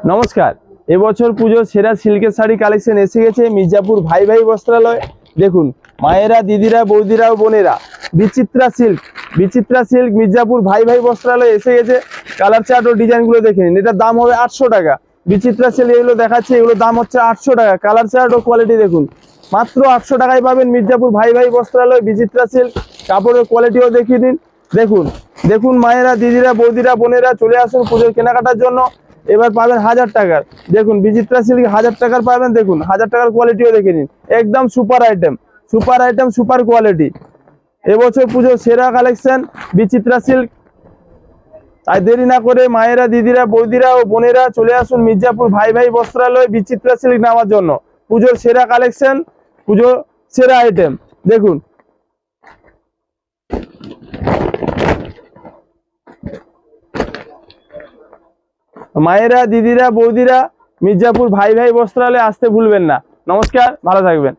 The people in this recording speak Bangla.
নমস্কার। এবছর পুজোর সেরা সিল্কের শাড়ি কালেকশন এসে গেছে মির্জাপুর ভাই ভাই বস্ত্রালয়। দেখুন মায়েরা, দিদিরা, বৌদিরা ও বোনেরা, বিচিত্রা সিল্ক মির্জাপুর ভাই ভাই বস্ত্রালয় এসে গেছে। কালার চার্ট ও ডিজাইনগুলো দেখে নিন। এটার দাম হবে 800 টাকা। বিচিত্রা সিল্ক এগুলো দেখাচ্ছে, এগুলোর দাম হচ্ছে 800 টাকা। কালার চার্ট ও কোয়ালিটি দেখুন, মাত্র 800 টাকায় পাবেন মির্জাপুর ভাই ভাই বস্ত্রালয় বিচিত্রা সিল্ক। কাপড়ের কোয়ালিটিও দেখিয়ে দিন। দেখুন দেখুন মায়েরা, দিদিরা, বৌদিরা, বোনেরা চলে আসুন পুজোর কেনাকাটার জন্য। এবার পাবেন 1000 টাকার। দেখুন বিচিত্রা সিল্ক 1000 টাকার পাবেন। দেখুন 1000 টাকার কোয়ালিটিও দেখে নিন। একদম সুপার আইটেম, সুপার কোয়ালিটি। এবছর পুজোর সেরা কালেকশন বিচিত্রা সিল্ক। তাই দেরি না করে মায়েরা, দিদিরা, বৌদিরা ও বোনেরা চলে আসুন মির্জাপুর ভাই ভাই বস্ত্রালয় বিচিত্রা সিল্ক নেওয়ার জন্য। পুজোর সেরা কালেকশন, পুজোর সেরা আইটেম। দেখুন মায়েরা, দিদিরা, বৌদিরা মির্জাপুর ভাই ভাই বস্ত্রালয়ে আসতে ভুলবেন না। নমস্কার, ভালো থাকবেন।